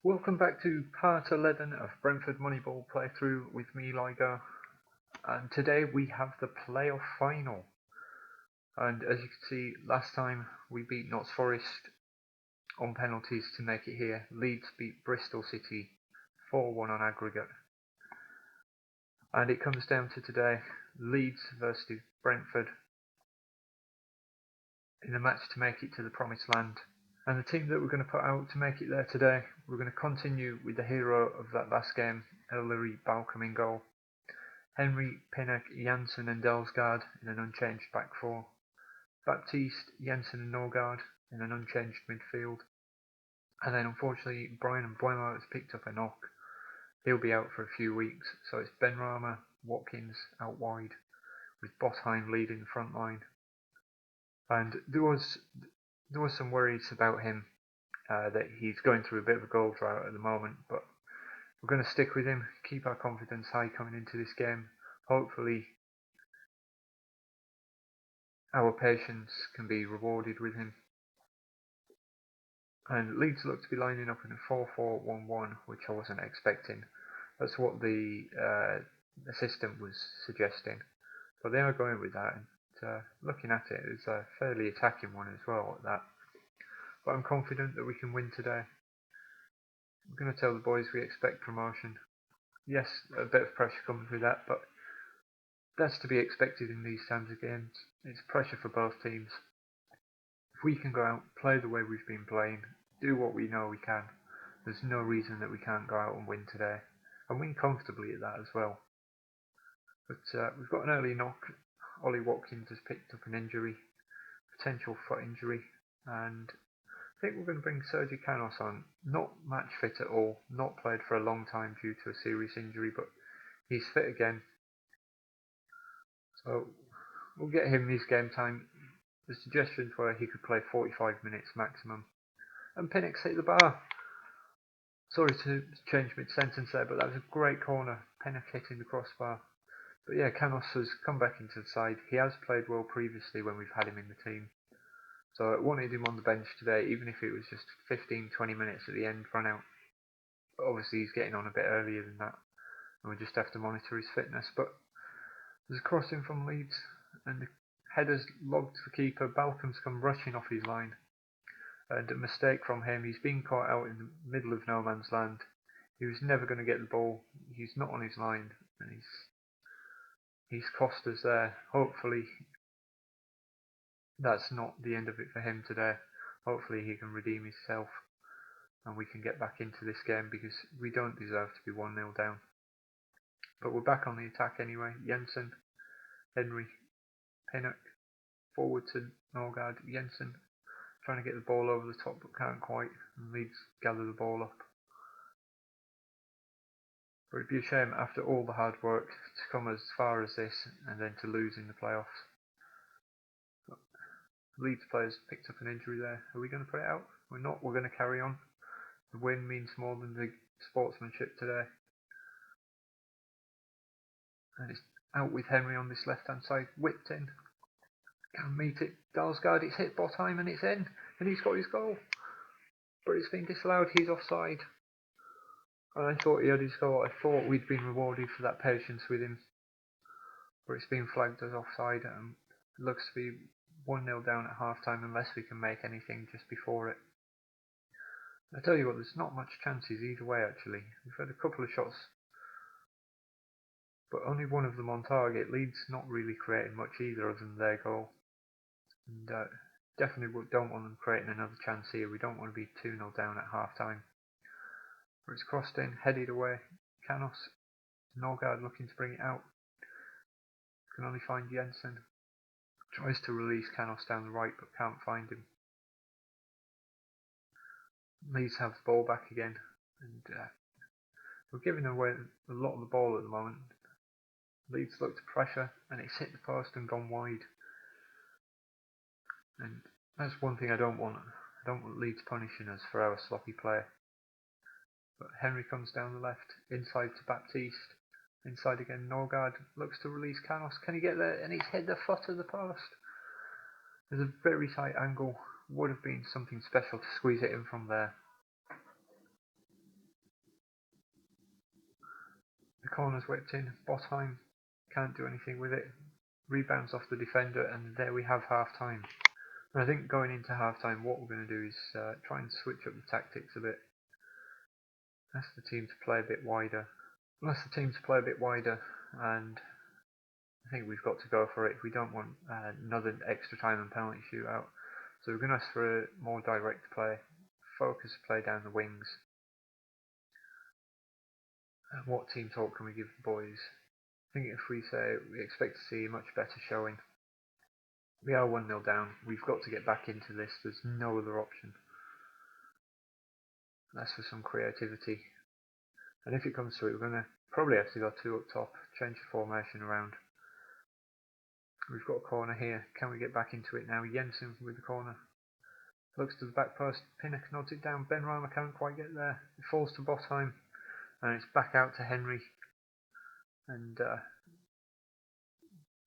Welcome back to part 11 of Brentford Moneyball playthrough with me, Lygo. And today we have the playoff final. And as you can see, last time we beat Notts Forest on penalties to make it here. Leeds beat Bristol City 4-1 on aggregate. And it comes down to today, Leeds versus Brentford in a match to make it to the promised land. And the team that we're going to put out to make it there today, we're going to continue with the hero of that last game, Ellery Balcom in goal. Henry, Pinnock, Janssen and Dalsgaard in an unchanged back four. Baptiste, Janssen and Norgard in an unchanged midfield. And then unfortunately Brian Mbeumo has picked up a knock. He'll be out for a few weeks, so it's Benrahma, Watkins out wide, with Botheim leading the front line. And there was some worries about him, that he's going through a bit of a goal drought at the moment, but we're going to stick with him, keep our confidence high coming into this game. Hopefully our patience can be rewarded with him. And Leeds look to be lining up in a 4-4-1-1, which I wasn't expecting. That's what the assistant was suggesting. But they are going with that, and looking at it, it's a fairly attacking one as well at that. But I'm confident that we can win today. I'm going to tell the boys we expect promotion. Yes, a bit of pressure comes with that, but that's to be expected in these times of games. It's pressure for both teams. If we can go out, play the way we've been playing, do what we know we can, there's no reason that we can't go out and win today. And win comfortably at that as well. But we've got an early knock. Ollie Watkins has picked up an injury, potential foot injury, and I think we're going to bring Sergio Canos on. Not match fit at all, not played for a long time due to a serious injury, but he's fit again. So we'll get him his game time. The suggestions were he could play 45 minutes maximum. And Pinnock's hit the bar. Sorry to change mid-sentence there, but that was a great corner. Pinnock hitting the crossbar. But yeah, Canos has come back into the side. He has played well previously when we've had him in the team. So I wanted him on the bench today, even if it was just 15-20 minutes at the end run out. But obviously he's getting on a bit earlier than that, and we just have to monitor his fitness. But there's a crossing from Leeds, and the header's logged to the keeper. Balcom's come rushing off his line. And a mistake from him. He's been caught out in the middle of no man's land. He was never going to get the ball. He's not on his line, and he's cost us there. Hopefully that's not the end of it for him today. Hopefully he can redeem himself and we can get back into this game, because we don't deserve to be 1-0 down. But we're back on the attack anyway. Janssen, Henry, Pinnock, forward to Norgard. Janssen trying to get the ball over the top but can't quite, and Leeds gather the ball up. But it'd be a shame after all the hard work to come as far as this and then to lose in the playoffs. But Leeds players picked up an injury there. Are we going to put it out? We're not. We're going to carry on. The win means more than the sportsmanship today. And it's out with Henry on this left-hand side. Whipped in. Can't meet it. Dalsgaard, it's hit Botheim and it's in. And he's got his goal. But it's been disallowed. He's offside. And I thought he had his goal. I thought we'd been rewarded for that patience with him. But it's been flagged as offside, and it looks to be 1-0 down at half-time unless we can make anything just before it. I tell you what, there's not much chances either way actually. We've had a couple of shots, but only one of them on target. Leeds not really creating much either other than their goal. And definitely don't want them creating another chance here. We don't want to be 2-0 down at half-time. But it's crossed in, headed away. Canos, Norgard looking to bring it out. Can only find Janssen. Tries to release Canos down the right but can't find him. Leeds have the ball back again, and we're giving away a lot of the ball at the moment. Leeds look to pressure, and it's hit the post and gone wide. And that's one thing I don't want. I don't want Leeds punishing us for our sloppy play. But Henry comes down the left, inside to Baptiste. Inside again, Norgard looks to release Canos. Can he get there? And he's hit the foot of the post. There's a very tight angle. Would have been something special to squeeze it in from there. The corner's whipped in. Botheim can't do anything with it. Rebounds off the defender, and there we have half time. And I think going into half time, what we're going to do is try and switch up the tactics a bit. Ask the team to play a bit wider. And I think we've got to go for it. We don't want another extra time and penalty shootout. So we're going to ask for a more direct play, focus play down the wings. And what team talk can we give the boys? I think if we say we expect to see a much better showing. We are 1-0 down. We've got to get back into this. There's no other option. That's for some creativity. And if it comes to it, we're going to probably have to go 2 up top, change the formation around. We've got a corner here. Can we get back into it now? Jensen with the corner. Looks to the back post. Pinnock nods it down. Benrahma can't quite get there. It falls to Botheim. And it's back out to Henry. And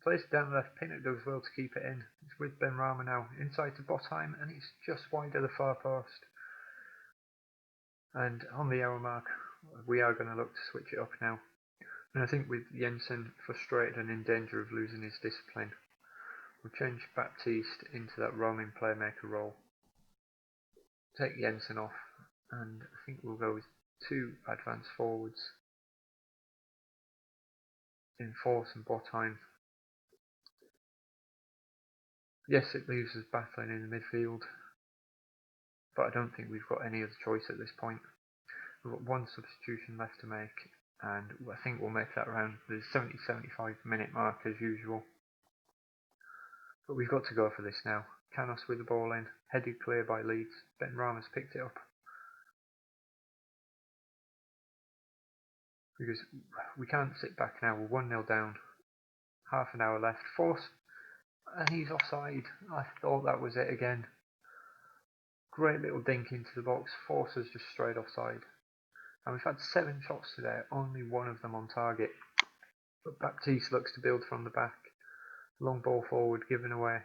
plays it down the left. Pinnock does well to keep it in. It's with Benrahma now. Inside to Botheim. And it's just wide of the far post. And on the hour mark, we are going to look to switch it up now. And I think with Jensen frustrated and in danger of losing his discipline, we'll change Baptiste into that roaming playmaker role. Take Jensen off, and I think we'll go with 2 advanced forwards in Force and Botheim. Yes, it leaves us battling in the midfield, but I don't think we've got any other choice at this point. We've got 1 substitution left to make, and I think we'll make that around the 70-75 minute mark as usual. But we've got to go for this now. Canos with the ball in, headed clear by Leeds. Benrahma's picked it up. Because we can't sit back now, we're 1-0 down. Half an hour left. Force, and he's offside. I thought that was it again. Great little dink into the box. Force has just straight offside. And we've had 7 shots today, only 1 of them on target. But Baptiste looks to build from the back. Long ball forward, given away.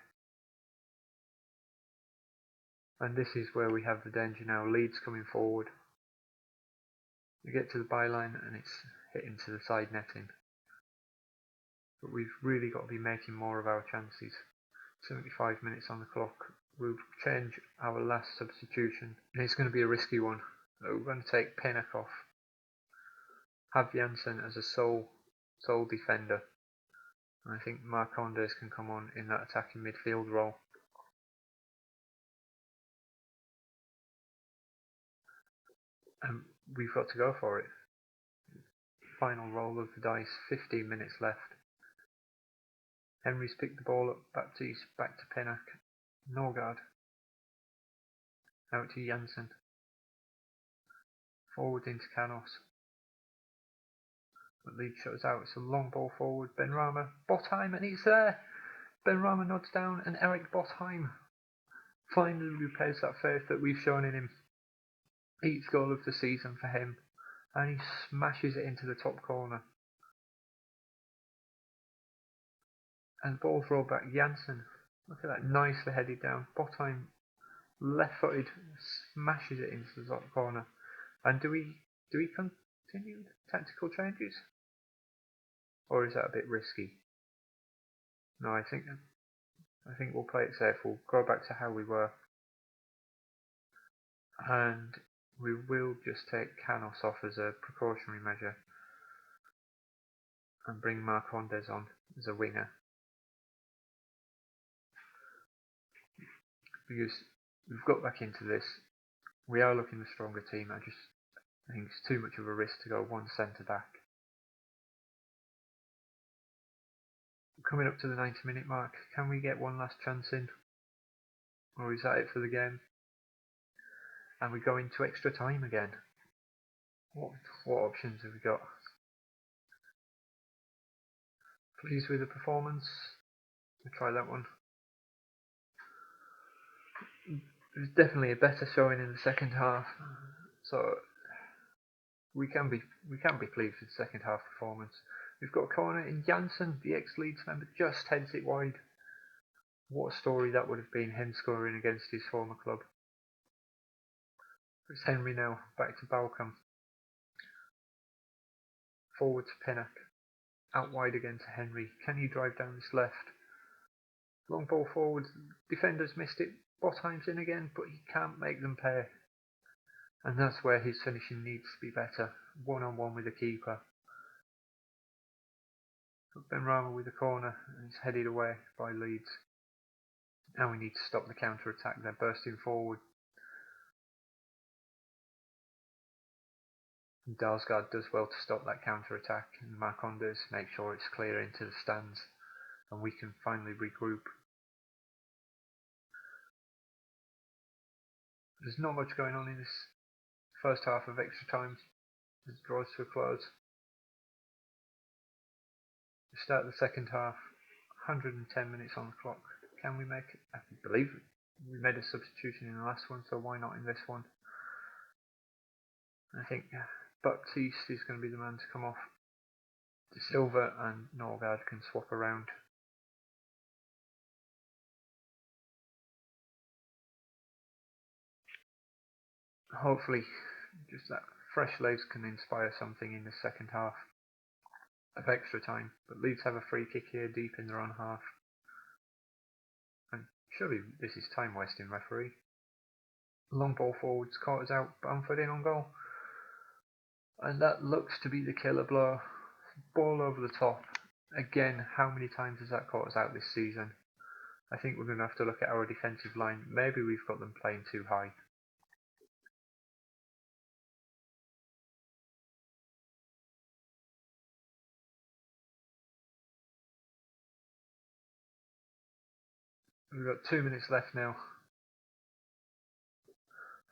And this is where we have the danger now. Leeds coming forward. We get to the byline and it's hit into the side netting. But we've really got to be making more of our chances. 75 minutes on the clock. We'll change our last substitution. And it's going to be a risky one. We're going to take Pinnock off. Have Janssen as a sole defender. And I think Marcondes can come on in that attacking midfield role. And we've got to go for it. Final roll of the dice, 15 minutes left. Henry's picked the ball up, Baptiste back to Pinnock. Norgard. Out to Janssen. Forward into Canos. But Leeds shuts out, it's a long ball forward. Benrahma, Botheim, and he's there! Benrahma nods down, and Eric Botheim finally repays that faith that we've shown in him. 8th goal of the season for him, and he smashes it into the top corner. And ball's rolled back. Janssen, look at that, nicely headed down. Botheim, left-footed, smashes it into the top corner. And do we continue tactical changes, or is that a bit risky? No, I think we'll play it safe. We'll go back to how we were, and we will just take Canos off as a precautionary measure and bring Marcondes on as a winger. Because we've got back into this. We are looking the stronger team. I think it's too much of a risk to go 1 centre back. Coming up to the 90-minute mark, can we get 1 last chance in? Or is that it for the game? And we go into extra time again. What options have we got? Pleased with the performance? We'll try that one. It was definitely a better showing in the second half, so we can be pleased with the second half performance. We've got a corner in Janssen, the ex-Leeds member, just heads it wide. What a story that would have been, him scoring against his former club. It's Henry now, back to Balcom. Forward to Pinnock. Out wide again to Henry. Can he drive down this left? Long ball forward. Defenders missed it. Botheim's in again, but he can't make them pay. And that's where his finishing needs to be better. One-on-one with the keeper. Benrahma with the corner, and it's headed away by Leeds. Now we need to stop the counter-attack. They're bursting forward. Dalsgaard does well to stop that counter-attack, and Marcondes make sure it's clear into the stands, and we can finally regroup. There's not much going on in this first half of extra time. It draws to a close. We start the second half, 110 minutes on the clock. Can we make it? I believe we made a substitution in the last one, so why not in this one? I think Baptiste is going to be the man to come off. De Silva and Norgard can swap around. Hopefully, just that fresh legs can inspire something in the second half of extra time. But Leeds have a free kick here deep in their own half. And surely this is time wasting, referee. Long ball forwards, Carter's out, Bamford in on goal. And that looks to be the killer blow. Ball over the top. Again, how many times has that caught us out this season? I think we're going to have to look at our defensive line. Maybe we've got them playing too high. We've got 2 minutes left now.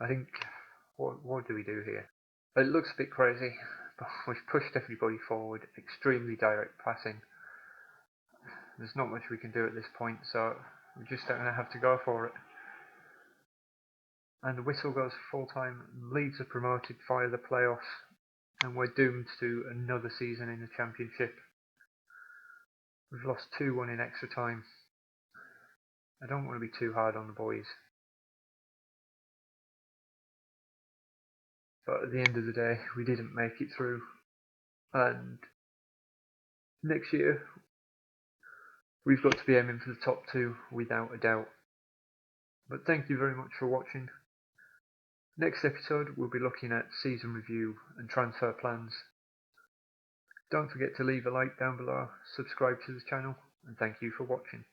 I think, what do we do here? It looks a bit crazy, but we've pushed everybody forward, extremely direct passing. There's not much we can do at this point, so we're just going to have to go for it. And the whistle goes full time. Leeds are promoted via the playoffs, and we're doomed to another season in the Championship. We've lost 2-1 in extra time. I don't want to be too hard on the boys, but at the end of the day, we didn't make it through. And next year, we've got to be aiming for the top 2 without a doubt. But thank you very much for watching. Next episode, we'll be looking at season review and transfer plans. Don't forget to leave a like down below, subscribe to the channel, and thank you for watching.